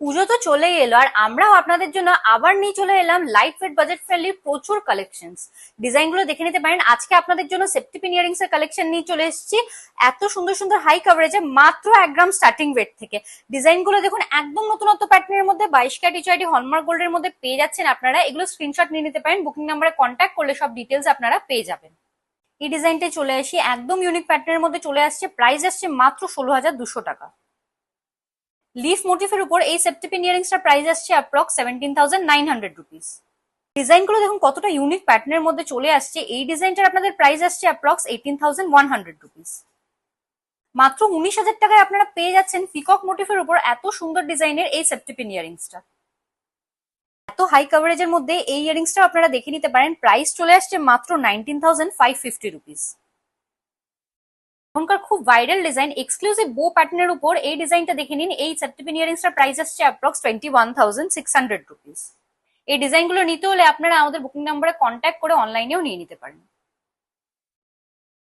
পুজো তো চলেই এলো, আর আমরাও আপনাদের জন্য আবার নিয়ে চলে এলাম লাইট ওয়েট বাজেট ফ্রেন্ডলি প্রচুর কালেকশনস। ডিজাইন গুলো দেখে নিতে পারেন। আজকে আপনাদের জন্য সেফটি পিন ইয়ারিংস এর কালেকশন নিয়ে চলে এসেছি। এত সুন্দর সুন্দর হাই কভারেজে মাত্র 1 গ্রাম স্টার্টিং ওয়েট থেকে। ডিজাইন গুলো দেখুন, একদম নতুনত্ব প্যাটার্নের মধ্যে 22 ক্যারেট এইচআইডি হলমার্ক গোল্ডের মধ্যে পেয়ে যাচ্ছেন আপনারা। এগুলো স্ক্রিনশট নিয়ে নিতে পারেন, বুকিং নাম্বারে কন্ট্যাক্ট করলে সব ডিটেলস আপনারা পেয়ে যাবেন। এই ডিজাইনটাই চলে আসি, একদম ইউনিক প্যাটার্নের মধ্যে চলে আসছে। প্রাইস আসছে মাত্র 16,200 টাকা। লিফ মোটিফের উপর এই সেফটি পিন ইয়ারিংসটার প্রাইস আসছে অ্যাপ্রক্স 17,900 রুপিস। ডিজাইনগুলো দেখুন কতটা ইউনিক প্যাটার্নের মধ্যে চলে আসছে। এই ডিজাইনটার আপনাদের প্রাইস আসছে অ্যাপ্রক্স 18,100 রুপিস। মাত্র 19,000 টাকায় আপনারা পেয়ে যাচ্ছেন পিকক মোটিফের উপর এত সুন্দর ডিজাইনের এই সেফটি পিন ইয়ারিংসটা। এত হাই কভারেজের মধ্যে এই ইয়ারিংসটা আপনারা দেখে নিতে পারেন। প্রাইস চলে আসছে মাত্র 19,550 রুপিস। এখনকার খুব ভাইরাল ডিজাইন এক্সক্লুসিভ বো প্যাটার্নের উপর এই ডিজাইনটা দেখে নিন। এই সেফটি পিন ইয়ারিংসটার প্রাইস আসছে অ্যাপ্রক্স 21,600 রুপিস। এই ডিজাইনগুলো নিতে হলে আপনারা আমাদের বুকিং নাম্বারে কন্ট্যাক্ট করে অনলাইনেও নিয়ে নিতে পারেন।